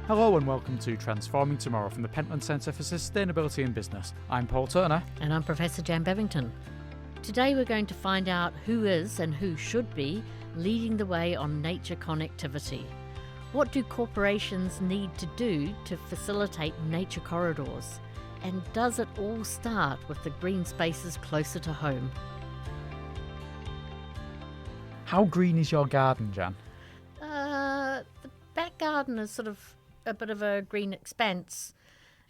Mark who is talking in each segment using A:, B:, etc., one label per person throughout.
A: Hello and welcome to Transforming Tomorrow from the Pentland Centre for Sustainability in Business. I'm Paul Turner.
B: And I'm Professor Jan Bevington. Today we're going to find out who is and who should be leading the way on nature connectivity. What do corporations need to do to facilitate nature corridors? And does it all start with the green spaces closer to home?
A: How green is your garden, Jan?
B: The back garden is sort of a bit of a green expanse,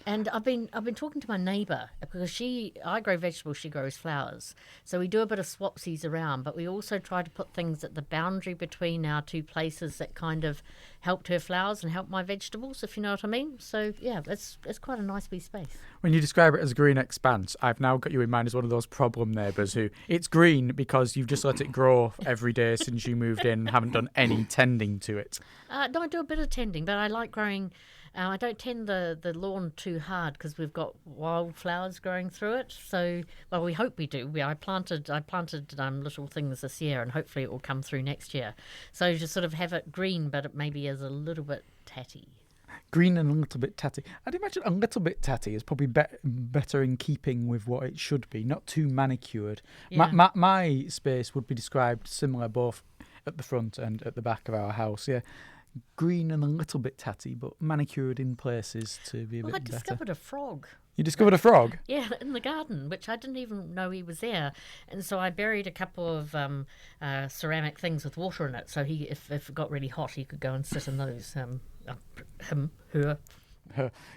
B: and I've been talking to my neighbour because I grow vegetables, she grows flowers, so we do a bit of swapsies around, but we also try to put things at the boundary between our two places that kind of helped her flowers and helped my vegetables, if you know what I mean. So yeah, it's quite a nice wee space.
A: When you describe it as a green expanse, I've now got you in mind as one of those problem neighbours who it's green because you've just let it grow every day since you moved in and haven't done any tending to it.
B: No, I do a bit of tending, but I like growing. I don't tend the lawn too hard because we've got wildflowers growing through it. So, well, we hope we do. I planted little things this year, and hopefully it will come through next year. So just sort of have it green, but it maybe is a little bit tatty.
A: Green and a little bit tatty. I'd imagine a little bit tatty is probably better in keeping with what it should be, not too manicured.
B: Yeah.
A: My space would be described similar both at the front and at the back of our house, yeah. Green and a little bit tatty, but manicured in places to be a bit better.
B: I discovered a frog.
A: You discovered a frog?
B: Yeah, in the garden, which I didn't even know he was there. And so I buried a couple of ceramic things with water in it, so if it got really hot, he could go and sit in those.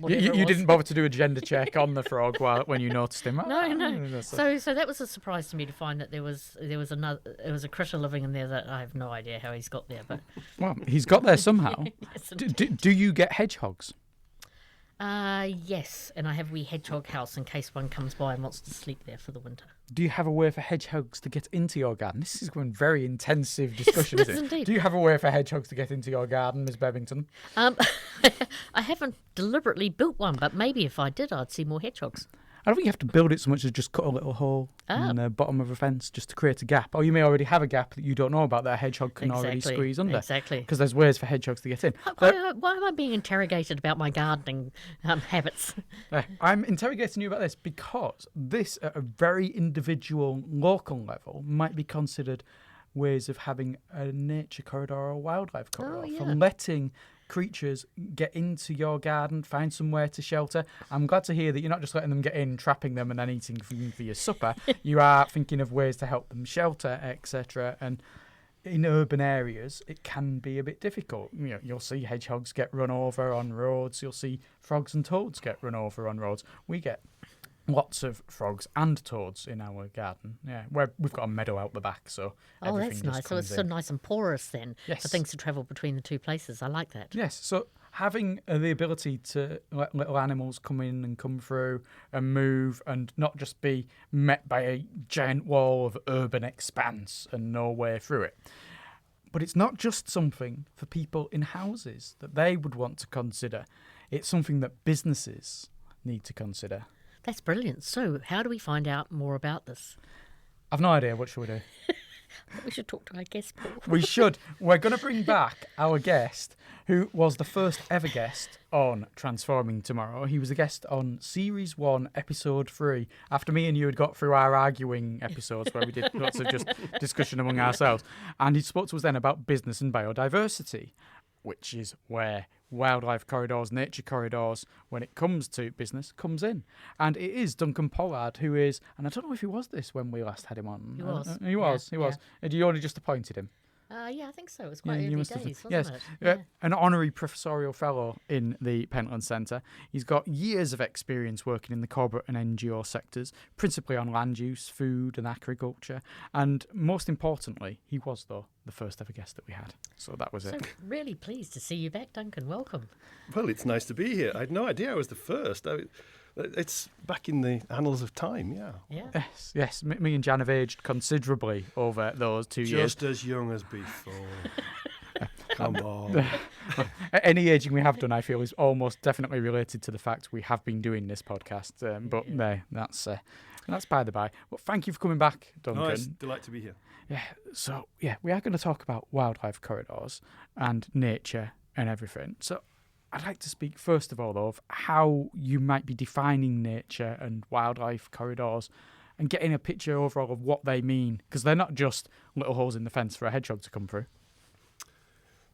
A: You didn't bother to do a gender check on the frog when you noticed him.
B: No. So that was a surprise to me to find that there was a critter living in there that I have no idea how he's got there. But
A: well, he's got there somehow.
B: Yes,
A: do you get hedgehogs?
B: Yes, and I have a wee hedgehog house in case one comes by and wants to sleep there for the winter.
A: Do you have a way for hedgehogs to get into your garden? This is going very intensive discussion,
B: yes,
A: isn't it?
B: Indeed.
A: Do you have a way for hedgehogs to get into your garden, Ms. Bevington?
B: I haven't deliberately built one, but maybe if I did, I'd see more hedgehogs.
A: I don't think you have to build it so much as just cut a little hole in the bottom of a fence just to create a gap. Or you may already have a gap that you don't know about that a hedgehog can already squeeze under.
B: Exactly.
A: Because there's ways for hedgehogs to get in.
B: Why am I being interrogated about my gardening habits?
A: I'm interrogating you about this because this, at a very individual, local level, might be considered ways of having a nature corridor or a wildlife corridor. For letting creatures get into your garden, find somewhere to shelter. I'm glad to hear that you're not just letting them get in, trapping them and then eating them for your supper. You are thinking of ways to help them shelter, etc. And in urban areas, it can be a bit difficult. You'll see hedgehogs get run over on roads. You'll see frogs and toads get run over on roads. We get lots of frogs and toads in our garden. Yeah, where we've got a meadow out the back, so
B: that's nice. So it's so nice and porous then for things to travel between the two places. I like that.
A: Yes, so having the ability to let little animals come in and come through and move and not just be met by a giant wall of urban expanse and no way through it. But it's not just something for people in houses that they would want to consider. It's something that businesses need to consider.
B: That's brilliant. So how do we find out more about this?
A: I've no idea. What should we do?
B: We should talk to our guest, Paul.
A: We should. We're going to bring back our guest, who was the first ever guest on Transforming Tomorrow. He was a guest on Series 1, Episode 3, after me and you had got through our arguing episodes where we did lots of just discussion among ourselves. And he spoke to us then about business and biodiversity, which is where wildlife corridors, nature corridors, when it comes to business, comes in. And it is Duncan Pollard who is, and I don't know if he was this when we last had him on.
B: He was.
A: He was. Had you only just appointed him?
B: Yeah, I think so. It was quite early days, wasn't it?
A: Yes, an Honorary Professorial Fellow in the Pentland Centre. He's got years of experience working in the corporate and NGO sectors, principally on land use, food and agriculture. And most importantly, he was, though, the first ever guest that we had. So that was it.
B: So really pleased to see you back, Duncan. Welcome.
C: Well, it's nice to be here. I had no idea I was the first. It's back in the annals of time, yeah.
A: Yes. Me and Jan have aged considerably over those 2 years.
C: Just as young as before. Come on.
A: Any aging we have done, I feel, is almost definitely related to the fact we have been doing this podcast. That's by the by. But thank you for coming back, Duncan.
C: Oh, it's a delight to be here.
A: Yeah. So, we are going to talk about wildlife corridors and nature and everything. So, I'd like to speak first of all, though, of how you might be defining nature and wildlife corridors and getting a picture overall of what they mean, because they're not just little holes in the fence for a hedgehog to come through.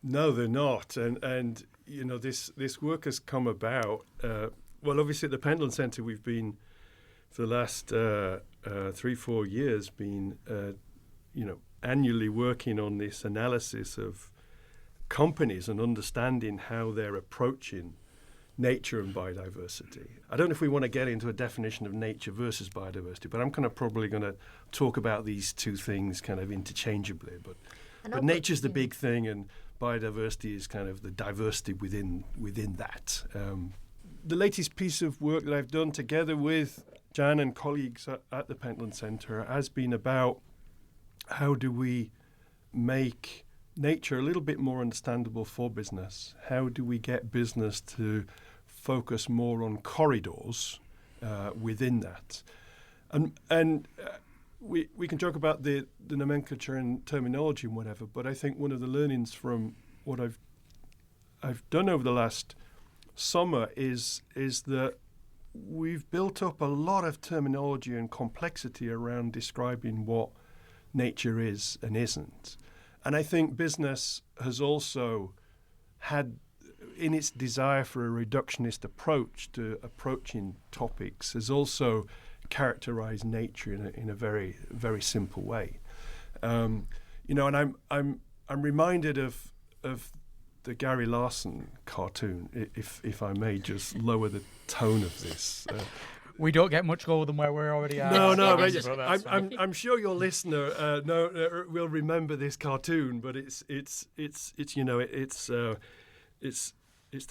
C: No, they're not. And this work has come about. Well, obviously at the Pentland Centre, we've been, for the last 3-4 years, been, annually working on this analysis of companies and understanding how they're approaching nature and biodiversity. I don't know if we want to get into a definition of nature versus biodiversity, but I'm probably going to talk about these two things kind of interchangeably. But nature's the big thing, and biodiversity is kind of the diversity within that. The latest piece of work that I've done together with Jan and colleagues at the Pentland Centre has been about how do we make nature a little bit more understandable for business? How do we get business to focus more on corridors within that? And we can joke about the nomenclature and terminology and whatever, but I think one of the learnings from what I've done over the last summer is that we've built up a lot of terminology and complexity around describing what nature is and isn't. And I think business has also had, in its desire for a reductionist approach to approaching topics, has also characterized nature in a very, very simple way. And I'm reminded of the Gary Larson cartoon, if I may just lower the tone of this.
A: We don't get much lower than where we're already at.
C: No, I'm sure your listener will remember this cartoon, but it's the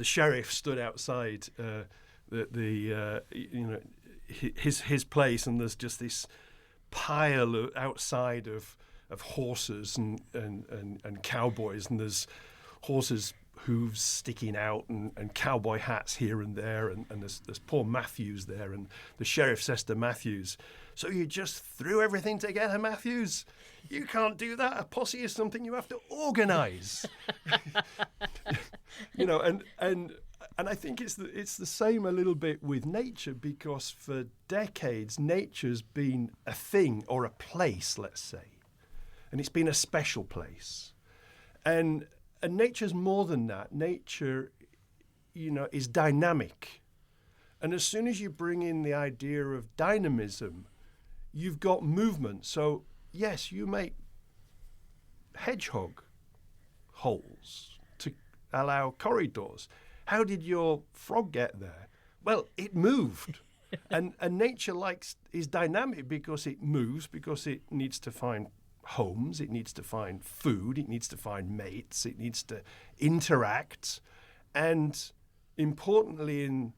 C: sheriff stood outside his place, and there's just this pile outside of horses and cowboys, and there's horses' hooves sticking out and cowboy hats here and there, and there's poor Matthews there, and the sheriff says to Matthews, "So you just threw everything together, Matthews? You can't do that. A posse is something you have to organise." And I think it's the same a little bit with nature, because for decades nature's been a thing or a place, let's say, and it's been a special place, and nature's more than that. Nature, is dynamic. And as soon as you bring in the idea of dynamism, you've got movement. So, yes, you make hedgehog holes to allow corridors. How did your frog get there? Well, it moved. and nature is dynamic because it moves, because it needs to find homes, it needs to find food, it needs to find mates, it needs to interact. And importantly,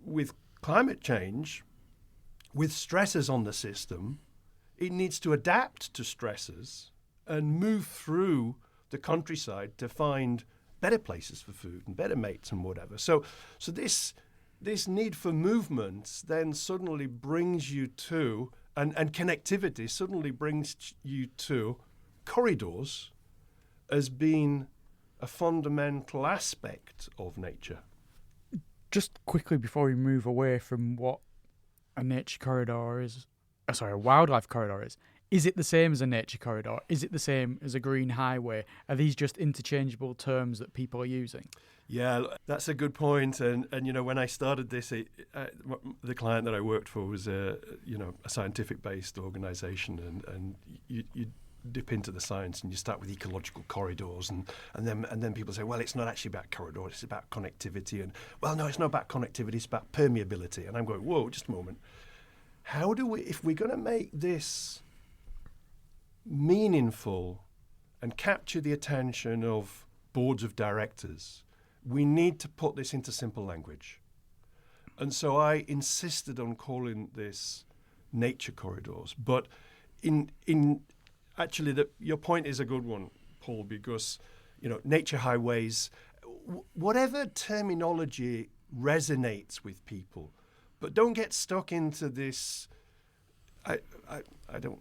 C: with climate change, with stresses on the system, it needs to adapt to stresses and move through the countryside to find better places for food and better mates and whatever. So this need for movement then suddenly brings you to, and connectivity suddenly brings you to corridors as being a fundamental aspect of nature.
A: Just quickly before we move away from what a nature corridor is, a wildlife corridor is it the same as a nature corridor? Is it the same as a green highway? Are these just interchangeable terms that people are using?
C: Yeah, that's a good point. And when I started this, the client that I worked for was a scientific-based organisation, and you dip into the science and you start with ecological corridors, and then people say, well, it's not actually about corridors, it's about connectivity. And well, no, it's not about connectivity, it's about permeability. And I'm going, whoa, just a moment. How do we, if we're going to make this meaningful and capture the attention of boards of directors, we need to put this into simple language. And so I insisted on calling this nature corridors. But actually, your point is a good one, Paul, because nature highways, whatever terminology resonates with people, but don't get stuck into this. I don't.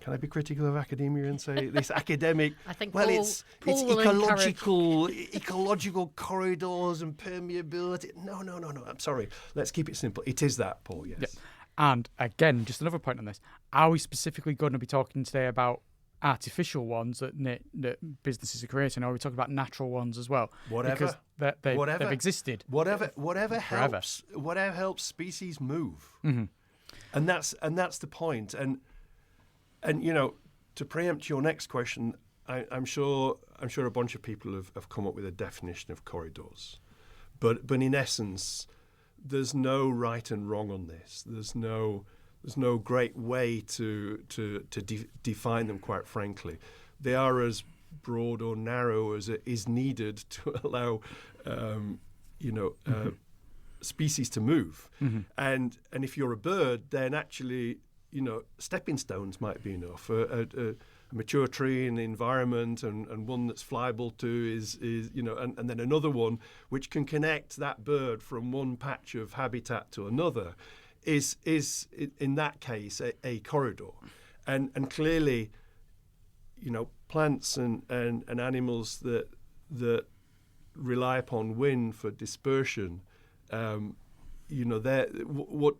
C: can I be critical of academia and say this academic?
B: I think
C: well,
B: Paul
C: it's
B: will
C: ecological corridors and permeability. No. I'm sorry. Let's keep it simple. It is that, Paul. Yes.
A: Yeah. And again, just another point on this: are we specifically going to be talking today about artificial ones that businesses are creating, or are we talking about natural ones as well?
C: Whatever.
A: Because they've existed.
C: Whatever helps. Whatever helps species move.
A: Mm-hmm.
C: And that's the point. And to preempt your next question, I'm sure a bunch of people have come up with a definition of corridors, but in essence, there's no right and wrong on this. There's no great way to define them. Quite frankly, they are as broad or narrow as it is needed to allow species to move.
A: Mm-hmm.
C: And if you're a bird, then actually, stepping stones might be enough. A mature tree in the environment and one that's flyable to is and then another one which can connect that bird from one patch of habitat to another is in that case a corridor. And clearly, plants and animals that rely upon wind for dispersion, what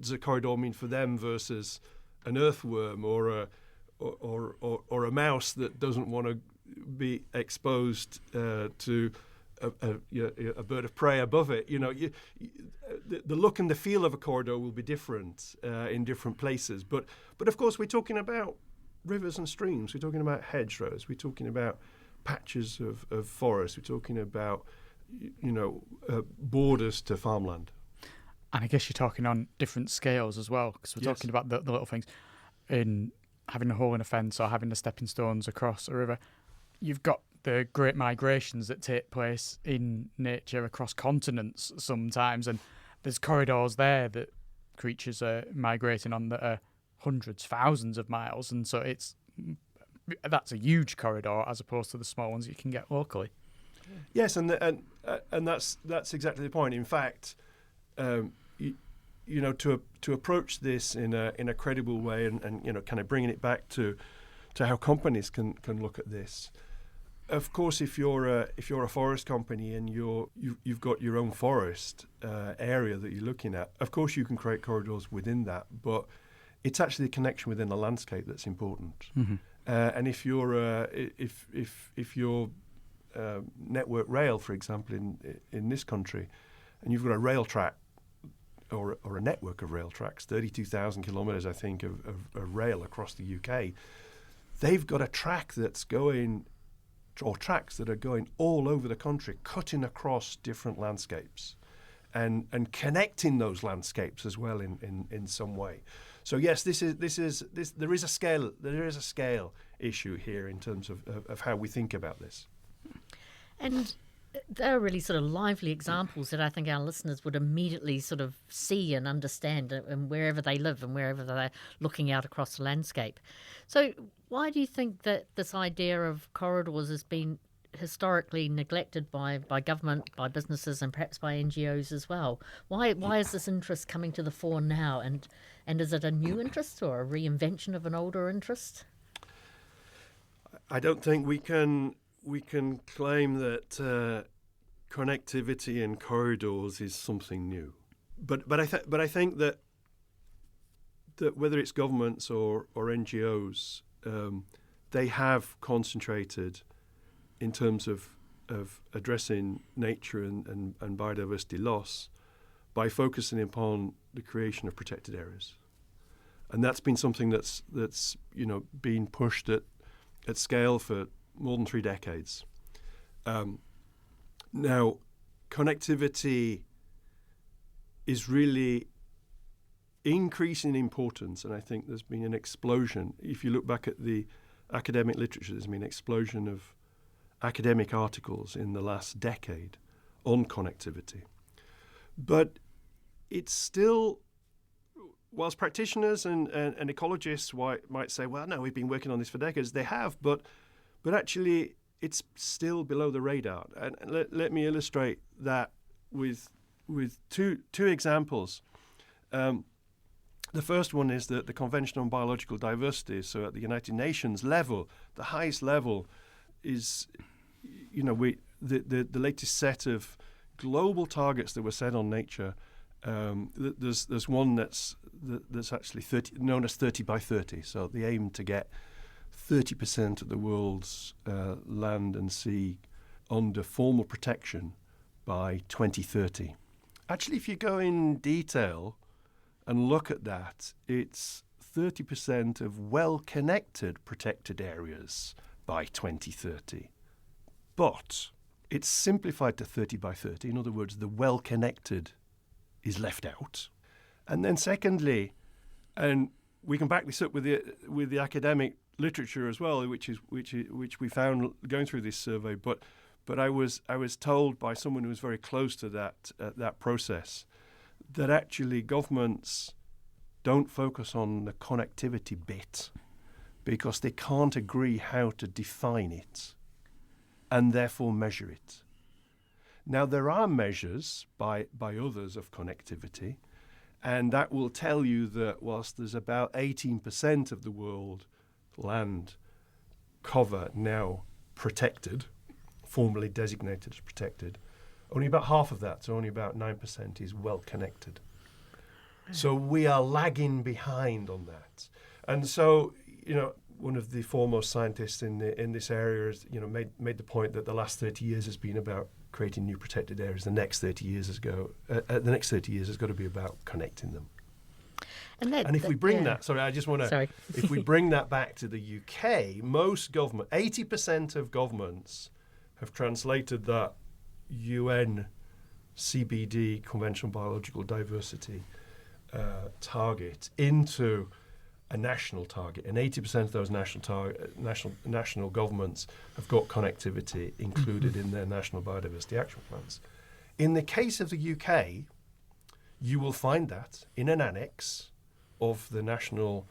C: does a corridor mean for them versus an earthworm or a mouse that doesn't want to be exposed to a bird of prey above it? The look and the feel of a corridor will be different in different places. But of course, we're talking about rivers and streams. We're talking about hedgerows. We're talking about patches of forest. We're talking about borders to farmland.
A: And I guess you're talking on different scales as well, because we're talking about the little things in having a hole in a fence or having the stepping stones across a river. You've got the great migrations that take place in nature across continents sometimes, and there's corridors there that creatures are migrating on that are hundreds, thousands of miles, and so that's a huge corridor as opposed to the small ones you can get locally.
C: Yes, and that's exactly the point. In fact, to approach this in a credible way, and kind of bringing it back to how companies can look at this. Of course, if you're a forest company and you've got your own forest area that you're looking at, of course you can create corridors within that, but it's actually the connection within the landscape that's important.
A: Mm-hmm.
C: And if you're if you're Network Rail, for example, in this country, and you've got a rail track or a network of rail tracks, 32,000 kilometres, I think, of rail across the UK, they've got a track that's going, or tracks that are going all over the country, cutting across different landscapes and connecting those landscapes as well in some way. So yes, there is a scale issue here in terms of how we think about this.
B: And there are really sort of lively examples that I think our listeners would immediately sort of see and understand and wherever they live and wherever they're looking out across the landscape. So why do you think that this idea of corridors has been historically neglected by government, by businesses, and perhaps by NGOs as well? Why is this interest coming to the fore now? And is it a new interest or a reinvention of an older interest?
C: I don't think we can claim that connectivity and corridors is something new, but I think that whether it's governments or NGOs, they have concentrated in terms of addressing nature and biodiversity loss by focusing upon the creation of protected areas, and that's been something that's been pushed at scale for more than 3 decades. Now, connectivity is really increasing in importance, and I think there's been an explosion. If you look back at the academic literature, there's been an explosion of academic articles in the last decade on connectivity. But it's still, whilst practitioners and ecologists might say, well, no, we've been working on this for decades, they have, but actually it's still below the radar. And let me illustrate that with two examples. The first one is that the Convention on Biological Diversity, so at the United Nations level, the highest level is, the latest set of global targets that were set on nature. There's one that's actually known as 30 by 30. So the aim to get 30% of the world's land and sea under formal protection by 2030. Actually, if you go in detail and look at that, it's 30% of well-connected protected areas by 2030. But it's simplified to 30 by 30. In other words, the well-connected is left out. And then secondly, and we can back this up with the academic literature as well, which we found going through this survey. But I was told by someone who was very close to that process that actually governments don't focus on the connectivity bit because they can't agree how to define it and therefore measure it. Now, there are measures by others of connectivity, and that will tell you that whilst there's about 18% of the world land cover now protected, formally designated as protected, only about half of that, so only about 9% is well connected. So we are lagging behind on that. And so, one of the foremost scientists in this area has, made the point that the last 30 years has been about creating new protected areas. The next 30 years has got to be about connecting them. And if we bring that, sorry, I just want to, if we bring that back to the UK, most 80% of governments have translated that UN CBD, Convention on Biological Diversity, target into a national target, and 80% of those national governments have got connectivity included in their national biodiversity action plans. In the case of the UK, you will find that in an annex of the National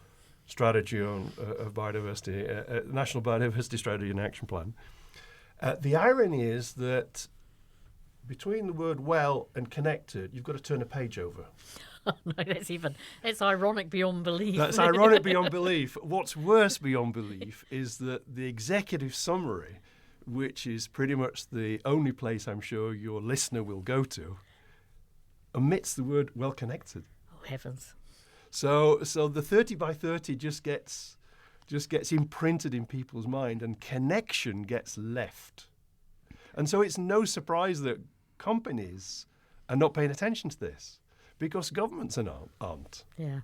C: Strategy of Biodiversity, National Biodiversity Strategy and Action Plan. The irony is that between the word well and connected, you've got to turn a page over.
B: Oh, no, it's ironic beyond belief.
C: That's ironic beyond belief. What's worse beyond belief is that the executive summary, which is pretty much the only place I'm sure your listener will go to, omits the word well connected.
B: Oh, heavens.
C: So the 30 by 30 just gets imprinted in people's mind, and connection gets left. And so it's no surprise that companies are not paying attention to this, because governments aren't.
B: Yeah.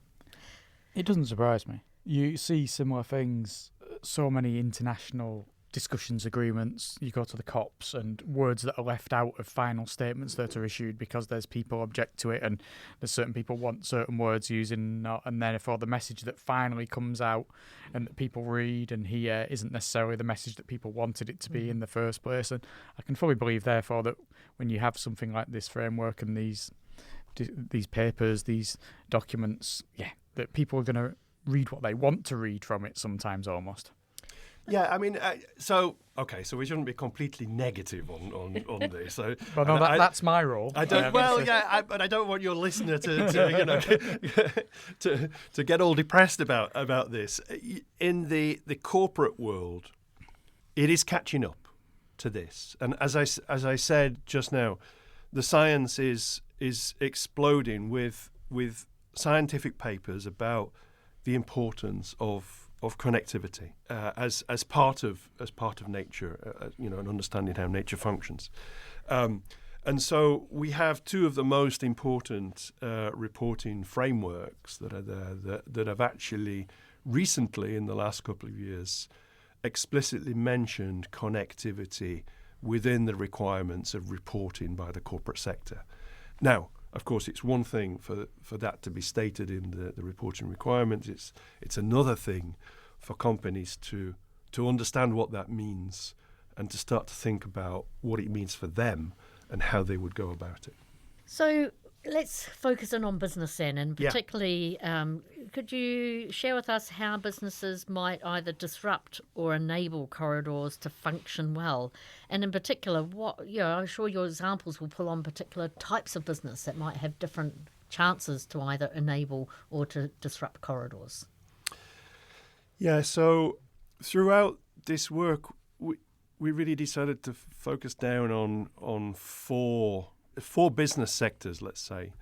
A: It doesn't surprise me. You see similar things, so many international discussions, agreements, you go to the COPs, and words that are left out of final statements that are issued because there's people object to it, and there's certain people want certain words using, and therefore the message that finally comes out and that people read and hear isn't necessarily the message that people wanted it to be in the first place. And I can fully believe, therefore, that when you have something like this framework and these papers, these documents, that people are going to read what they want to read from it sometimes almost.
C: Yeah, I mean, so we shouldn't be completely negative on this. So,
A: well, no, that's my role.
C: I don't. But I don't want your listener to get all depressed about this. In the corporate world, it is catching up to this, and as I said just now, the science is exploding with scientific papers about the importance of connectivity as part of nature, and understanding how nature functions. And so we have two of the most important reporting frameworks that are there that have actually recently, in the last couple of years, explicitly mentioned connectivity within the requirements of reporting by the corporate sector. Now, of course, it's one thing for that to be stated in the reporting requirements. It's another thing for companies to understand what that means and to start to think about what it means for them and how they would go about it.
B: So let's focus in on business then, and particularly, could you share with us how businesses might either disrupt or enable corridors to function well? And in particular, I'm sure your examples will pull on particular types of business that might have different chances to either enable or to disrupt corridors?
C: Yeah, so throughout this work, we really decided to focus down on four business sectors, let's say.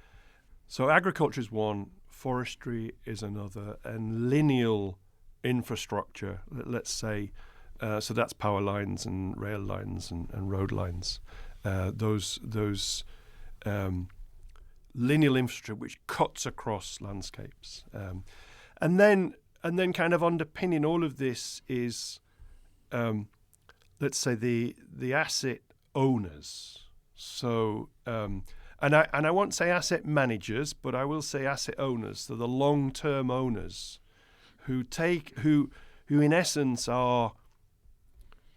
C: So agriculture is one, forestry is another, and lineal infrastructure, let's say, so that's power lines and rail lines and road lines. Those lineal infrastructure which cuts across landscapes, and then kind of underpinning all of this is, let's say, the asset owners. So, and I won't say asset managers, but I will say asset owners. So the long-term owners who in essence are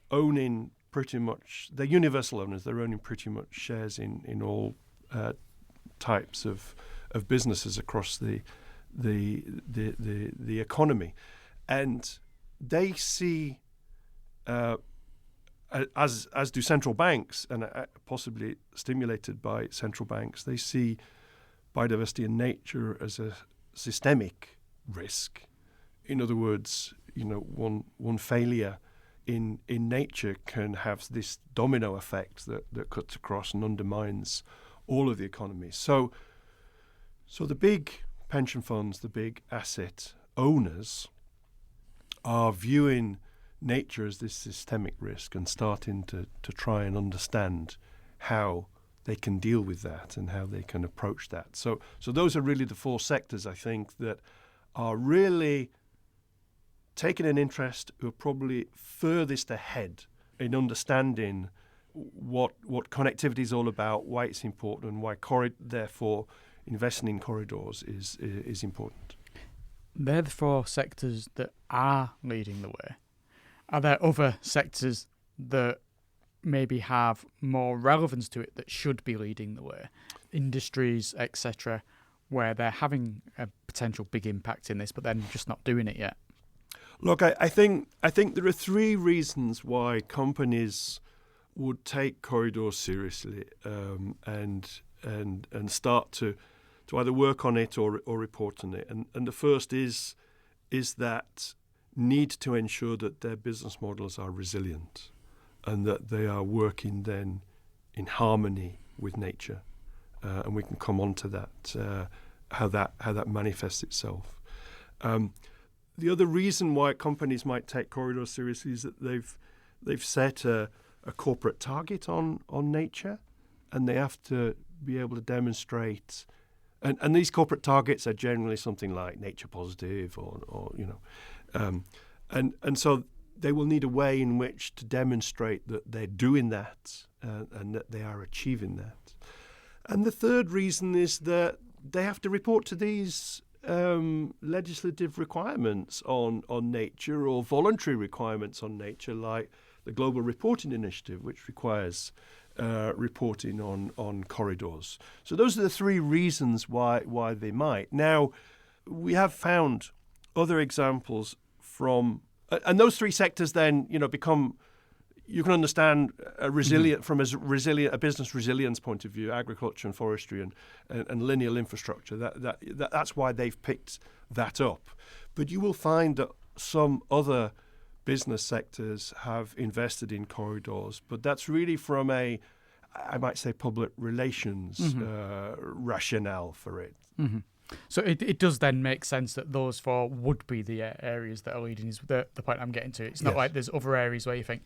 C: owning pretty much, they're universal owners. They're owning pretty much shares in all types of businesses across the economy, and they see, as do central banks, and possibly stimulated by central banks, they see biodiversity and nature as a systemic risk. In other words, one failure in nature can have this domino effect that cuts across and undermines all of the economy. So the big pension funds, the big asset owners, are viewing nature as this systemic risk and starting to try and understand how they can deal with that and how they can approach that. So those are really the four sectors, I think, that are really taking an interest, who are probably furthest ahead in understanding what connectivity is all about, why it's important, and why therefore investing in corridors is important.
A: They're the four sectors that are leading the way. Are there other sectors that maybe have more relevance to it that should be leading the way? Industries, etc., where they're having a potential big impact in this, but then just not doing it yet?
C: Look, I think there are three reasons why companies would take corridors seriously and start to either work on it or report on it. And the first is that need to ensure that their business models are resilient and that they are working then in harmony with nature. And we can come on to that, how that manifests itself. The other reason why companies might take corridors seriously is that they've set a corporate target on nature, and they have to be able to demonstrate. And these corporate targets are generally something like nature positive or and so they will need a way in which to demonstrate that they're doing that and that they are achieving that. And the third reason is that they have to report to these legislative requirements on nature or voluntary requirements on nature, like the Global Reporting Initiative, which requires reporting on corridors. So those are the three reasons why they might. Now, we have found other examples from, and those three sectors then, become, you can understand a resilient from a business resilience point of view, agriculture and forestry and lineal infrastructure. That's why they've picked that up. But you will find that some other business sectors have invested in corridors, but that's really from I might say, public relations rationale for it.
A: Mm-hmm. So it does then make sense that those four would be the areas that are leading, is the point I'm getting to. It's not like there's other areas where you think,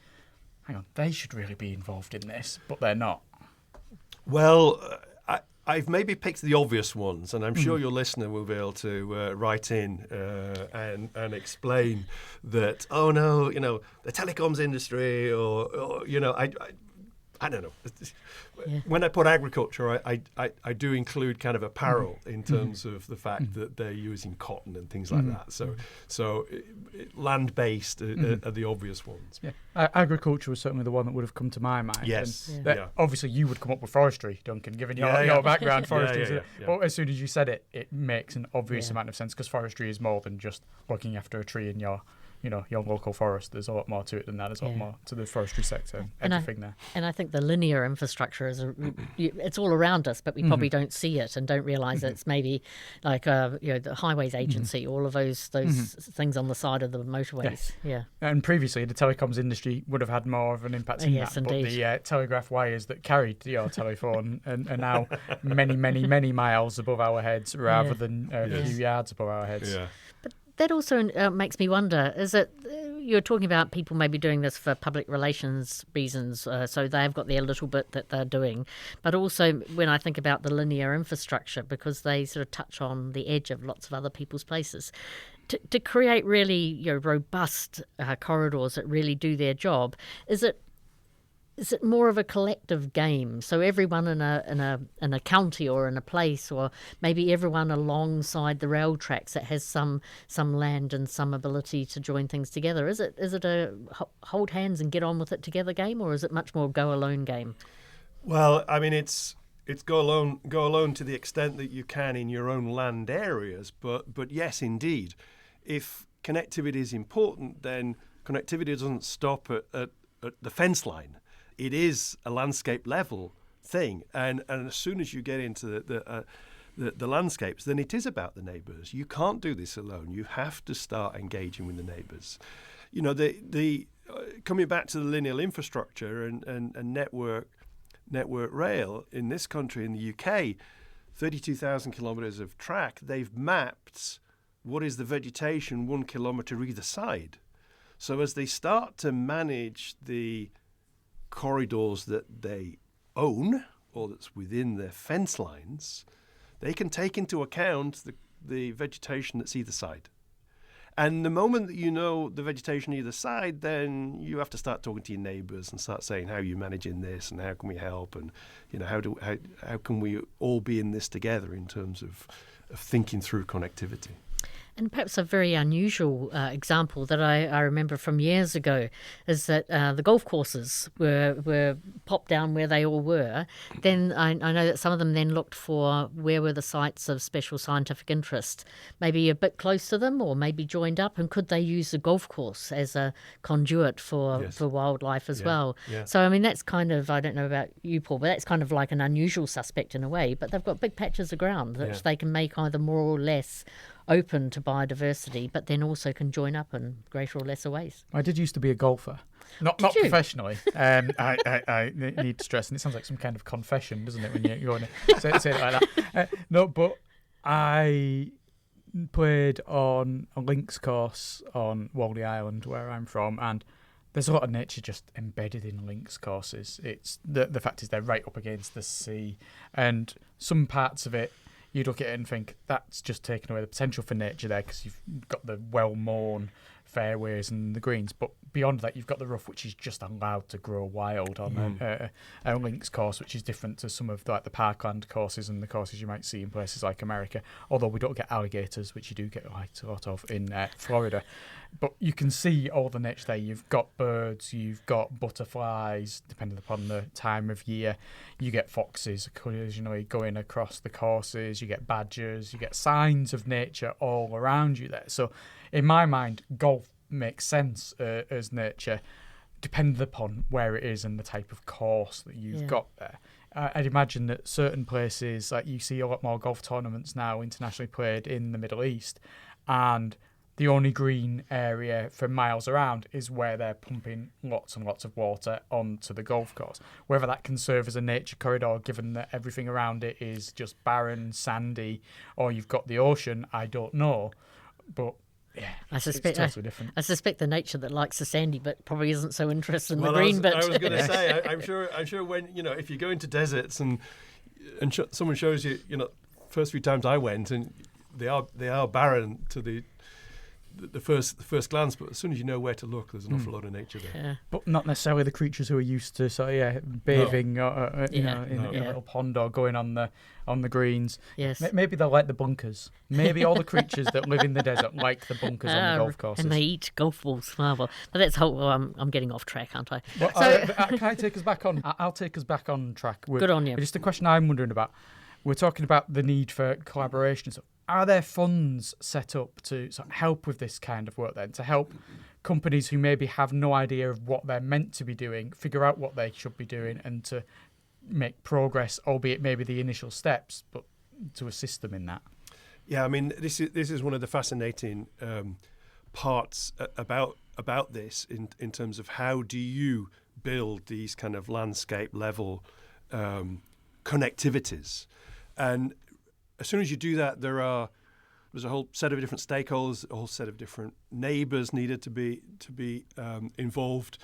A: hang on, they should really be involved in this, but they're not.
C: Well, I've maybe picked the obvious ones, and I'm sure your listener will be able to write in and explain that, oh no, the telecoms industry or I don't know. Yeah. When I put agriculture, I do include kind of apparel in terms of the fact that they're using cotton and things like that. So land-based are the obvious ones.
A: Yeah, agriculture was certainly the one that would have come to my mind.
C: Yes.
A: And obviously, you would come up with forestry, Duncan, given your background. Forestry. But as soon as you said it, it makes an obvious amount of sense, because forestry is more than just looking after a tree in your your local forest. There's a lot more to it than that. There's a lot more to the forestry sector. Everything there.
B: And I think the linear infrastructure it's all around us, but we probably don't see it and don't realise it's maybe like the highways agency, all of those things on the side of the motorways. Yeah.
A: And previously, the telecoms industry would have had more of an impact in that.
B: Indeed.
A: But the telegraph wires that carried your telephone are now many, many, many miles above our heads rather than a few yards above our heads.
C: Yeah.
B: But that also makes me wonder, is it, you're talking about people maybe doing this for public relations reasons, so they've got their little bit that they're doing, but also when I think about the linear infrastructure, because they sort of touch on the edge of lots of other people's places, to create really robust corridors that really do their job, is it more of a collective game? So everyone in a county or in a place, or maybe everyone alongside the rail tracks that has some land and some ability to join things together. Is it a hold hands and get on with it together game, or is it much more go alone game?
C: Well, I mean, it's go alone to the extent that you can in your own land areas. But yes, indeed, if connectivity is important, then connectivity doesn't stop at the fence line. It is a landscape level thing, and as soon as you get into the landscapes, then it is about the neighbours. You can't do this alone. You have to start engaging with the neighbours. The coming back to the lineal infrastructure and network rail in this country, in the UK, 32,000 kilometres of track. They've mapped what is the vegetation 1 kilometre either side. So as they start to manage the corridors that they own or that's within their fence lines, they can take into account the vegetation that's either side. And the moment that you know the vegetation either side, then you have to start talking to your neighbours and start saying, how are you managing this and how can we help, and how can we all be in this together in terms of thinking through connectivity.
B: And perhaps a very unusual example that I remember from years ago is that the golf courses were popped down where they all were. Then I know that some of them then looked for where were the sites of special scientific interest, maybe a bit close to them or maybe joined up, and could they use the golf course as a conduit for wildlife as well. Yeah. So, I mean, that's kind of, I don't know about you, Paul, but that's kind of like an unusual suspect in a way, but they've got big patches of ground that they can make either more or less open to biodiversity, but then also can join up in greater or lesser ways.
A: I did used to be a golfer, not professionally. I need to stress, and it sounds like some kind of confession, doesn't it, when you're going to say it like that? No, but I played on a links course on Wally Island, where I'm from, and there's a lot of nature just embedded in links courses. It's the fact is they're right up against the sea, and some parts of it, you'd look at it and think that's just taken away the potential for nature there because you've got the well-mown fairways and the greens. But beyond that, you've got the rough, which is just allowed to grow wild on a links course, which is different to some of the parkland courses and the courses you might see in places like America. Although we don't get alligators, which you do get a lot of in Florida. But you can see all the nature there. You've got birds, you've got butterflies, depending upon the time of year. You get foxes occasionally going across the courses. You get badgers. You get signs of nature all around you there. So in my mind, golf makes sense as nature, depending upon where it is and the type of course that you've got there. I'd imagine that certain places, like you see a lot more golf tournaments now internationally played in the Middle East, and the only green area for miles around is where they're pumping lots and lots of water onto the golf course. Whether that can serve as a nature corridor, given that everything around it is just barren, sandy, or you've got the ocean, I don't know. But yeah, I suspect it's totally different.
B: I suspect the nature that likes the sandy bit probably isn't so interested in the green bit.
C: I was going to say, I'm sure when if you go into deserts and someone shows you, first few times I went, and they are barren to the first glance, but as soon as you know where to look, there's an awful lot of nature there. Yeah.
A: But not necessarily the creatures who are used to bathing in a little pond or going on the greens.
B: Yes.
A: Maybe they're like the bunkers. Maybe all the creatures that live in the desert like the bunkers on the golf courses.
B: And they eat golf balls. But that's I'm getting off track, aren't I?
A: Well, can I take us back on? I'll take us back on track.
B: Good on you.
A: Just a question I'm wondering about. We're talking about the need for collaboration. So are there funds set up to sort of help with this kind of work then, to help companies who maybe have no idea of what they're meant to be doing figure out what they should be doing and to make progress, albeit maybe the initial steps, but to assist them in that.
C: Yeah, I mean, this is one of the fascinating parts about this in terms of how do you build these kind of landscape level connectivities. And as soon as you do that, there's a whole set of different stakeholders, a whole set of different neighbours needed to be involved,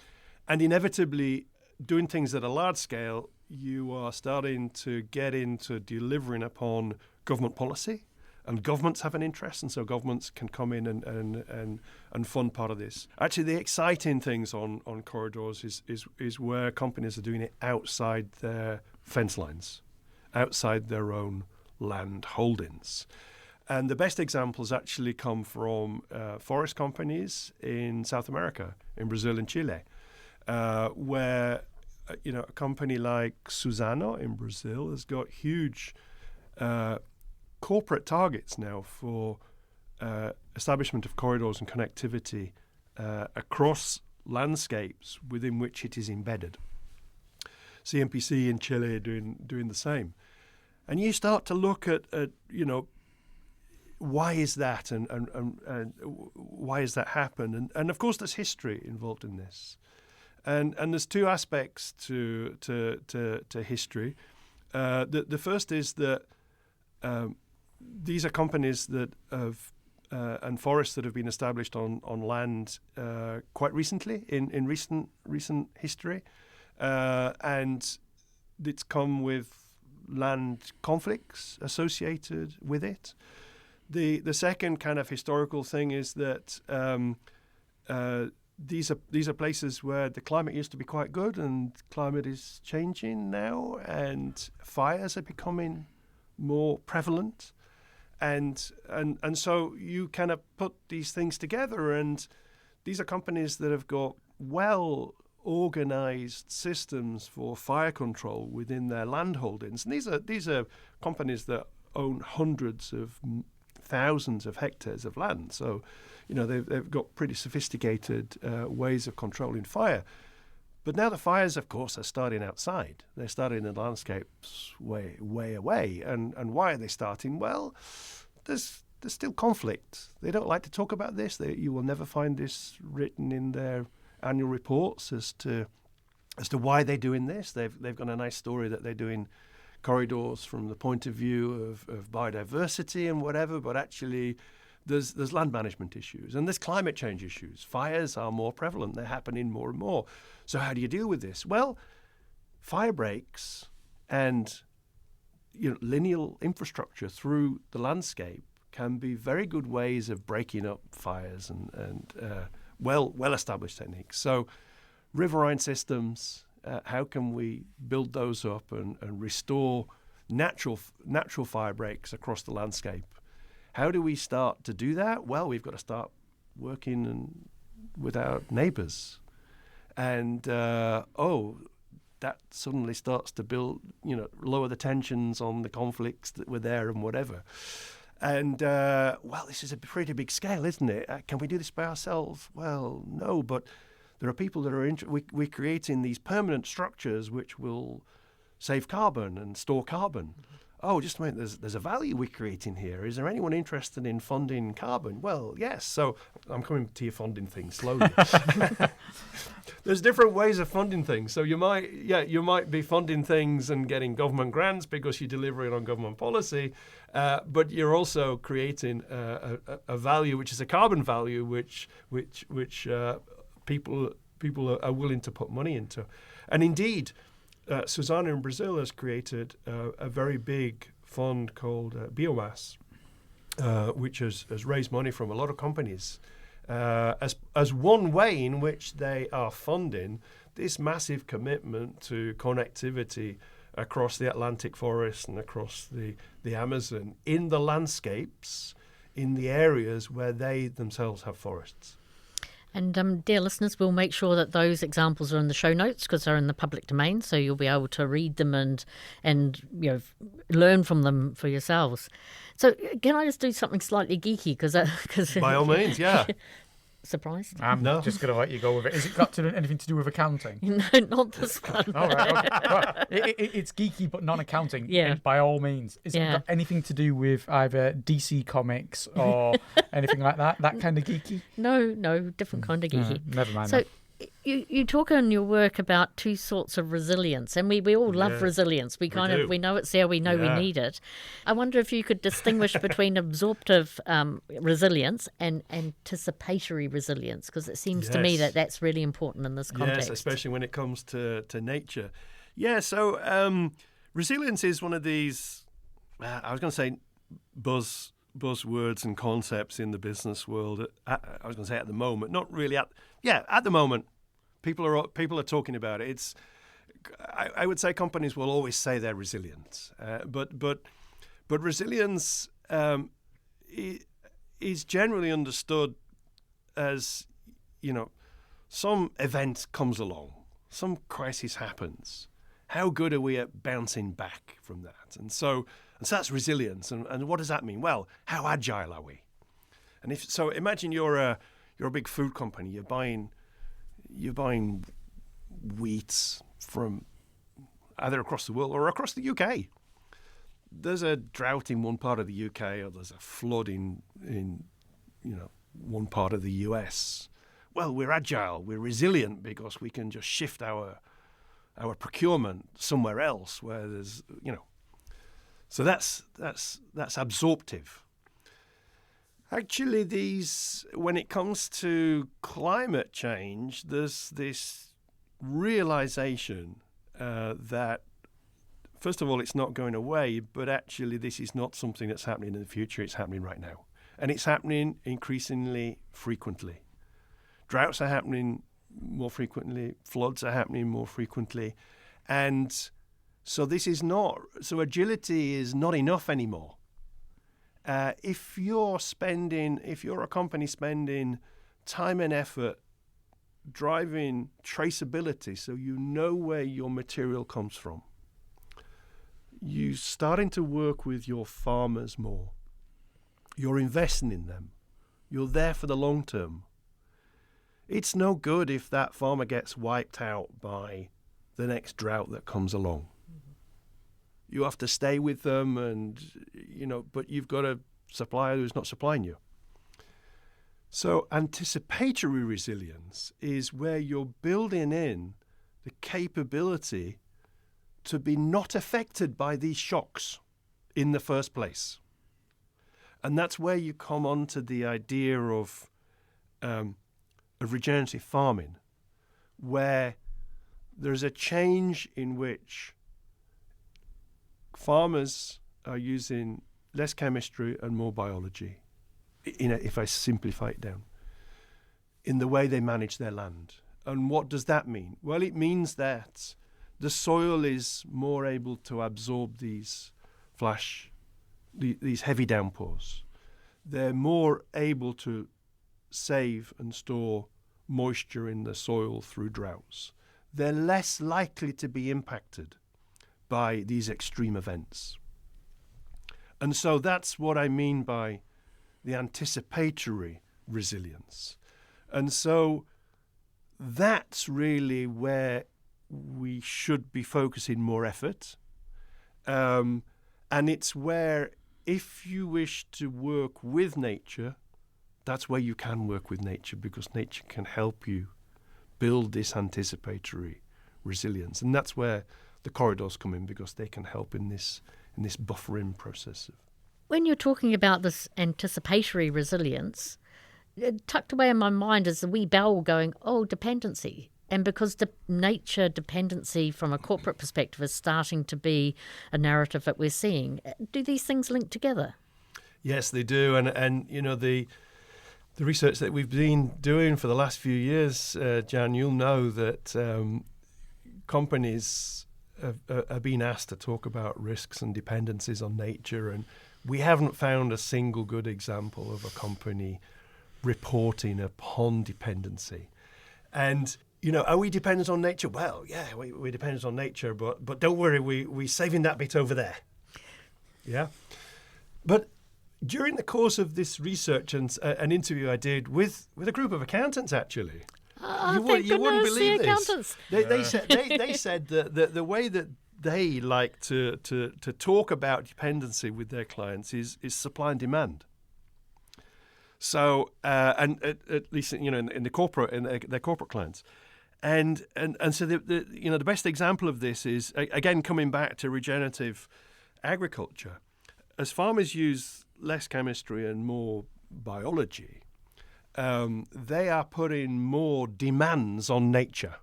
C: and inevitably doing things at a large scale, you are starting to get into delivering upon government policy, and governments have an interest, and so governments can come in and fund part of this. Actually, the exciting things on corridors is where companies are doing it outside their fence lines, outside their own land holdings. And the best examples actually come from forest companies in South America, in Brazil and Chile, where a company like Suzano in Brazil has got huge corporate targets now for establishment of corridors and connectivity across landscapes within which it is embedded. CNPC in Chile are doing the same. And you start to look at why is that and why has that happened? And of course there's history involved in this. And there's two aspects to history. The first is that these are companies that have and forests that have been established on land quite recently in recent history, and it's come with land conflicts associated with it. The second kind of historical thing is that these are places where the climate used to be quite good, and climate is changing now, and fires are becoming more prevalent, and so you kind of put these things together, and these are companies that have got well organized systems for fire control within their land holdings, and these are companies that own hundreds of thousands of hectares of land. So, they've got pretty sophisticated ways of controlling fire. But now the fires, of course, are starting outside. They're starting in landscapes way away. And why are they starting? Well, there's still conflict. They don't like to talk about this. You will never find this written in their annual reports as to why they're doing this. They've got a nice story that they're doing corridors from the point of view of biodiversity and whatever, but actually there's land management issues and there's climate change issues. Fires are more prevalent. They're happening more and more. So how do you deal with this? Well, fire breaks and lineal infrastructure through the landscape can be very good ways of breaking up fires and well-established techniques. So riverine systems, how can we build those up and restore natural fire breaks across the landscape? How do we start to do that? Well, we've got to start working with our neighbours. And, that suddenly starts to build, lower the tensions on the conflicts that were there and whatever. And, this is a pretty big scale, isn't it? Can we do this by ourselves? Well, no, but there are people that are we're creating these permanent structures which will save carbon and store carbon. Oh, just a minute, there's a value we're creating here. Is there anyone interested in funding carbon? Well, yes. So I'm coming to your funding thing slowly. There's different ways of funding things. So you might be funding things and getting government grants because you're delivering on government policy, but you're also creating a value which is a carbon value, which people are willing to put money into. And indeed, Suzano in Brazil has created a very big fund called Biomass, which has raised money from a lot of companies as one way in which they are funding this massive commitment to connectivity across the Atlantic forest and across the Amazon in the landscapes, in the areas where they themselves have forests.
B: And dear listeners, we'll make sure that those examples are in the show notes because they're in the public domain, so you'll be able to read them and learn from them for yourselves. So can I just do something slightly geeky? Because
C: by all means, yeah.
B: surprised?
A: I'm just going to let you go with it. Has it got anything to do with accounting?
B: No, not this one.
A: All right, okay. Well, it's geeky, but non-accounting.
B: Yeah.
A: By all means. Has it got anything to do with either DC Comics or anything like that? That kind of geeky?
B: No, different kind of geeky.
A: Never mind.
B: So you talk in your work about two sorts of resilience, and we all love resilience. We know it's there, we know we need it. I wonder if you could distinguish between absorptive resilience and anticipatory resilience, because it seems to me that that's really important in this context.
C: Yes, especially when it comes to nature. Yeah, so resilience is one of these, I was going to say buzzwords and concepts in the business world. I was going to say at the moment, not really at the moment, people are talking about it. I would say companies will always say they're resilient, but resilience is generally understood as, some event comes along, some crisis happens. How good are we at bouncing back from that? And so that's resilience. And what does that mean? Well, how agile are we? And imagine you're a big food company. You're buying wheat from either across the world or across the UK. There's a drought in one part of the UK, or there's a flood in one part of the US. Well, we're agile, we're resilient, because we can just shift our procurement somewhere else where there's So that's absorptive. Actually, when it comes to climate change, there's this realization that, first of all, it's not going away, but actually this is not something that's happening in the future. It's happening right now. And it's happening increasingly frequently. Droughts are happening more frequently. Floods are happening more frequently. And so agility is not enough anymore. If you're a company spending time and effort driving traceability, so you know where your material comes from, you're starting to work with your farmers more. You're investing in them. You're there for the long term. It's no good if that farmer gets wiped out by the next drought that comes along. You have to stay with them, and but you've got a supplier who's not supplying you. So anticipatory resilience is where you're building in the capability to be not affected by these shocks in the first place. And that's where you come on to the idea of regenerative farming, where there's a change in which farmers are using less chemistry and more biology, if I simplify it down, in the way they manage their land. And what does that mean? Well, it means that the soil is more able to absorb these heavy downpours. They're more able to save and store moisture in the soil through droughts. They're less likely to be impacted by these extreme events. And so that's what I mean by the anticipatory resilience. And so that's really where we should be focusing more effort. And it's where, if you wish to work with nature, that's where you can work with nature, because nature can help you build this anticipatory resilience. And that's where the corridors come in, because they can help in this buffering process.
B: When you're talking about this anticipatory resilience, tucked away in my mind is the wee bell going, dependency. And because the nature dependency from a corporate perspective is starting to be a narrative that we're seeing, do these things link together?
C: Yes, they do. And the research that we've been doing for the last few years, Jan, you'll know that companies are being asked to talk about risks and dependencies on nature, and we haven't found a single good example of a company reporting upon dependency. And are we dependent on nature? Well, yeah, we're dependent on nature, but don't worry, we're saving that bit over there. Yeah, but during the course of this research and an interview I did with a group of accountants, actually, you wouldn't believe this. They said that the way that they like to talk about dependency with their clients is supply and demand. So and at least in the corporate their corporate clients, and so the best example of this is again coming back to regenerative agriculture. As farmers use less chemistry and more biology, they are putting more demands on nature.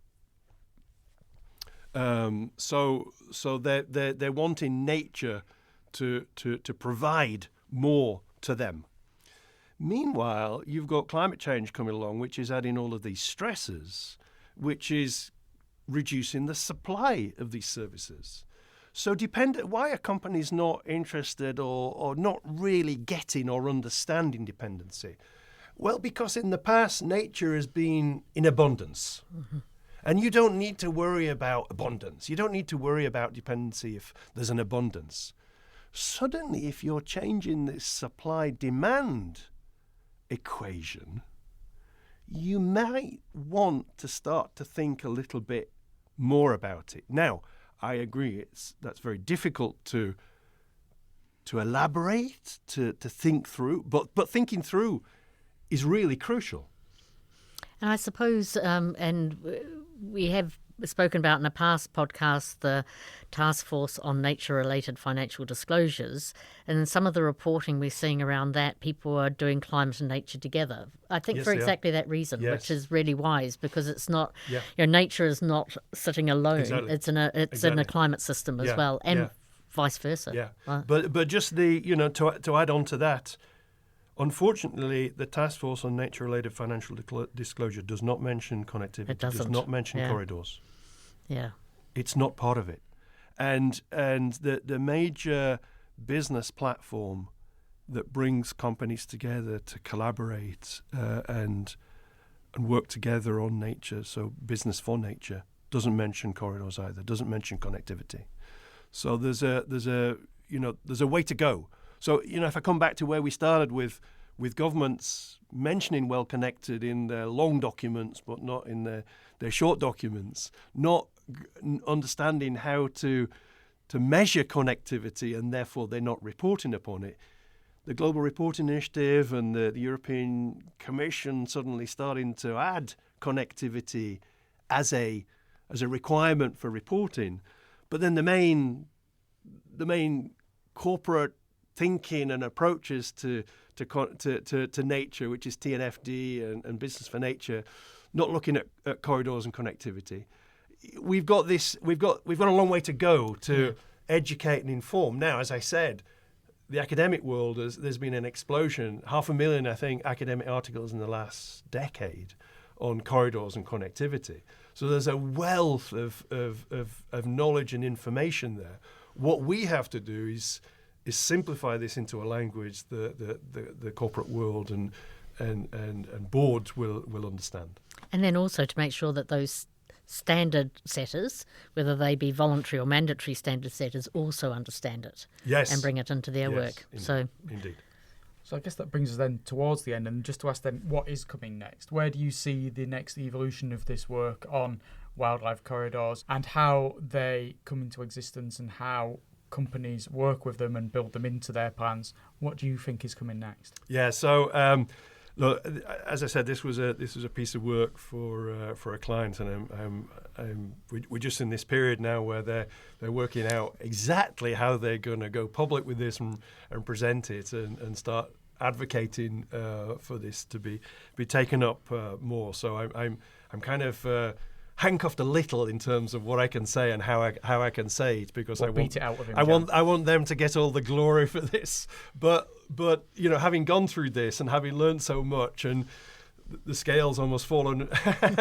C: So they're wanting nature to provide more to them. Meanwhile, you've got climate change coming along, which is adding all of these stresses, which is reducing the supply of these services. So why are companies not interested or not really getting or understanding dependency? Well, because in the past, nature has been in abundance. Mm-hmm. And you don't need to worry about abundance. You don't need to worry about dependency if there's an abundance. Suddenly, if you're changing this supply-demand equation, you might want to start to think a little bit more about it. Now, I agree, that's very difficult to elaborate, to think through, but thinking through is really crucial.
B: And I suppose, and we have spoken about in a past podcast, the Task Force on Nature-Related Financial Disclosures, and some of the reporting we're seeing around that, people are doing climate and nature together. I think for exactly that reason, which is really wise, because it's not, nature is not sitting alone. Exactly. It's in a climate system as well, and vice versa. Yeah, right.
C: But just to add on to that. Unfortunately, the Task Force on Nature-Related Financial Disclosure does not mention connectivity. It doesn't. Does not mention corridors.
B: Yeah,
C: it's not part of it. And the major business platform that brings companies together to collaborate and work together on nature, so business for nature, doesn't mention corridors either. Doesn't mention connectivity. So there's a way to go. So, if I come back to where we started with governments mentioning well-connected in their long documents, but not in their short documents, not understanding how to measure connectivity, and therefore they're not reporting upon it. The Global Reporting Initiative and the European Commission suddenly starting to add connectivity as a requirement for reporting. But then the main corporate thinking and approaches to nature, which is TNFD and Business for Nature, not looking at corridors and connectivity. We've got a long way to go to educate and inform. Now, as I said, the academic world there's been an explosion, 500,000, I think, academic articles in the last decade on corridors and connectivity. So there's a wealth of knowledge and information there. What we have to do is simplify this into a language the corporate world and boards will understand.
B: And then also to make sure that those standard setters, whether they be voluntary or mandatory standard setters, also understand it and bring it into their work.
C: Indeed.
A: So I guess that brings us then towards the end, and just to ask then, what is coming next? Where do you see the next evolution of this work on wildlife corridors and how they come into existence and how companies work with them and build them into their plans? What do you think is coming next?
C: Yeah, so look, as I said, this was a piece of work for a client, and we're just in this period now where they're working out exactly how they're going to go public with this and present it and start advocating for this to be taken up more. So I'm kind of handcuffed a little in terms of what I can say and how I can say it, because I want them to get all the glory for this. But having gone through this and having learned so much, and the scales almost fallen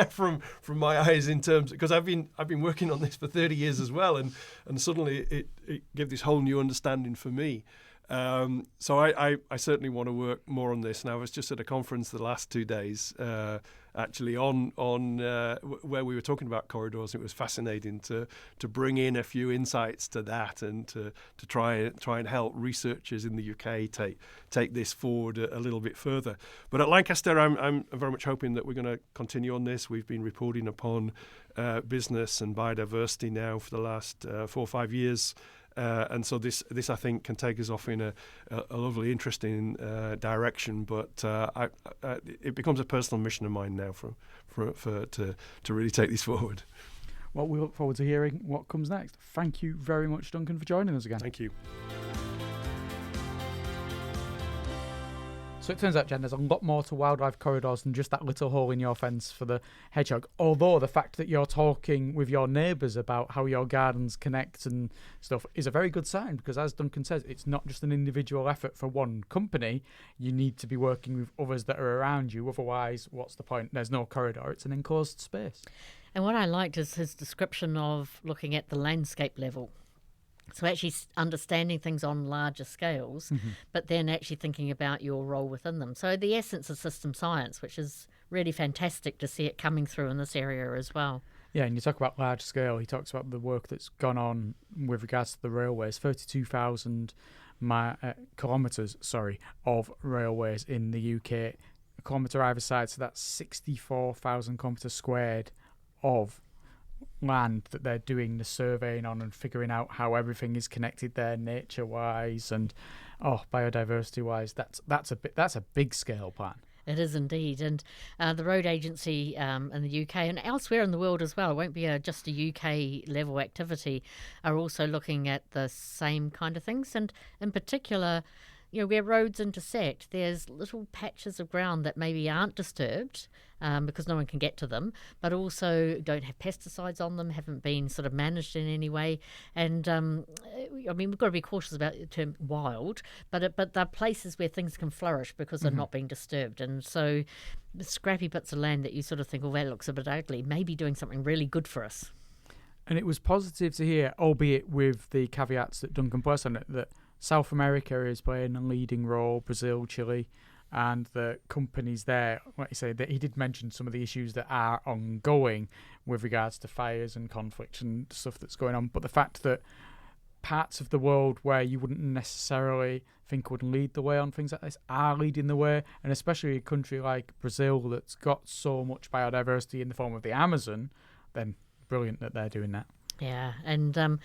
C: from my eyes in terms, because I've been working on this for 30 years as well, and suddenly it gave this whole new understanding for me. So I certainly want to work more on this. Now, I was just at a conference the last 2 days, actually on where we were talking about corridors. It was fascinating to bring in a few insights to that and to try and help researchers in the UK take this forward a little bit further. But at Lancaster, I'm very much hoping that we're going to continue on this. We've been reporting upon business and biodiversity now for the last 4 or 5 years. And so this I think can take us off in a lovely, interesting direction. But it becomes a personal mission of mine now to really take this forward.
A: Well, we look forward to hearing what comes next. Thank you very much, Duncan, for joining us again.
C: Thank you.
A: So it turns out, Jen, there's a lot more to wildlife corridors than just that little hole in your fence for the hedgehog. Although the fact that you're talking with your neighbours about how your gardens connect and stuff is a very good sign, because as Duncan says, it's not just an individual effort for one company. You need to be working with others that are around you. Otherwise, what's the point? There's no corridor. It's an enclosed space.
B: And what I liked is his description of looking at the landscape level. So actually understanding things on larger scales, but then actually thinking about your role within them. So the essence of system science, which is really fantastic to see it coming through in this area as well.
A: Yeah, and you talk about large scale. He talks about the work that's gone on with regards to the railways, 32,000 kilometres, of railways in the UK. A kilometre either side, so that's 64,000 kilometres squared of land that they're doing the surveying on and figuring out how everything is connected there, nature-wise and biodiversity-wise. That's a big scale plan.
B: It is indeed, and the road agency in the UK and elsewhere in the world as well, it won't be just a UK level activity, are also looking at the same kind of things, and in particular, where roads intersect, there's little patches of ground that maybe aren't disturbed because no one can get to them, but also don't have pesticides on them, haven't been sort of managed in any way. And we've got to be cautious about the term wild, but they're places where things can flourish because they're not being disturbed. And so the scrappy bits of land that you sort of think, that looks a bit ugly, maybe doing something really good for us.
A: And it was positive to hear, albeit with the caveats that Duncan placed on it, that South America is playing a leading role, Brazil, Chile, and the companies there, like you say, that he did mention some of the issues that are ongoing with regards to fires and conflict and stuff that's going on. But the fact that parts of the world where you wouldn't necessarily think would lead the way on things like this are leading the way, and especially a country like Brazil that's got so much biodiversity in the form of the Amazon, then brilliant that they're doing that.
B: Yeah, and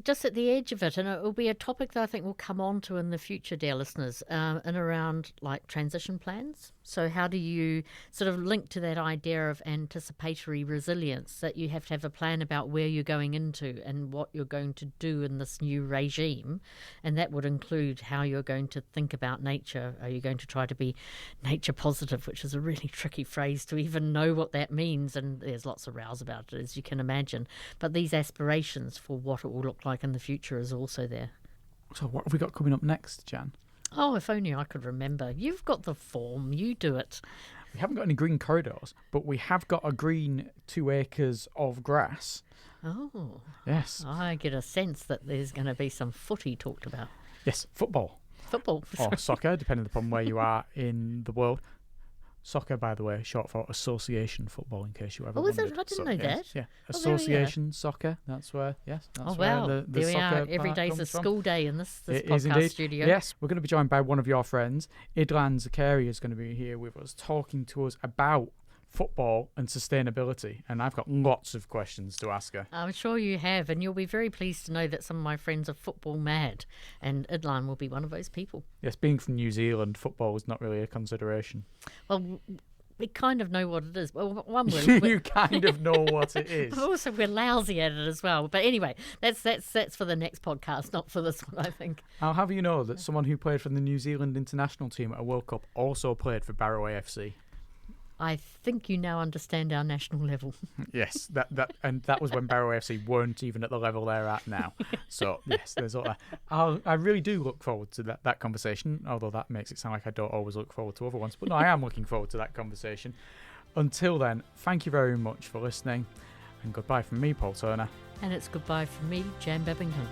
B: just at the edge of it, and it will be a topic that I think we'll come on to in the future, dear listeners, and around like transition plans. So how do you sort of link to that idea of anticipatory resilience, that you have to have a plan about where you're going into and what you're going to do in this new regime, and that would include how you're going to think about nature. Are you going to try to be nature positive, which is a really tricky phrase to even know what that means, and there's lots of rows about it, as you can imagine. But these aspirations for what it will look like in the future is also there.
A: So what have we got coming up next, Jan?
B: Oh, if only I could remember. You've got the form. You do it.
A: We haven't got any green corridors, but we have got a green 2 acres of grass.
B: Oh.
A: Yes.
B: I get a sense that there's going to be some footy talked about.
A: Yes, football. Or soccer, depending upon where you are in the world. Soccer, by the way, short for association football, in case you ever wondered.
B: Oh, is it? I didn't know that.
A: Yeah, association soccer. That's where. Yes. That's
B: wow.
A: Where the
B: there we
A: soccer
B: are. Every day's a school day in this podcast studio.
A: Yes, we're going to be joined by one of your friends. Idlan Zakaria is going to be here with us, talking to us about football and sustainability, and I've got lots of questions to ask her.
B: I'm sure you have, and you'll be very pleased to know that some of my friends are football mad, and Idlan will be one of those people.
A: Yes, being from New Zealand, football is not really a consideration.
B: Well, we kind of know what it is. Well, one word.
A: You kind of know what it is.
B: But also, we're lousy at it as well. But anyway, that's for the next podcast, not for this one, I think.
A: I'll have you know that someone who played for the New Zealand international team at a World Cup also played for Barrow AFC.
B: I think you now understand our national level.
A: Yes, that was when Barrow AFC weren't even at the level they're at now. So yes, there's all that. I really do look forward to that conversation, although that makes it sound like I don't always look forward to other ones. But no, I am looking forward to that conversation. Until then, thank you very much for listening, and goodbye from me, Paul Turner.
B: And it's goodbye from me, Jan Babington.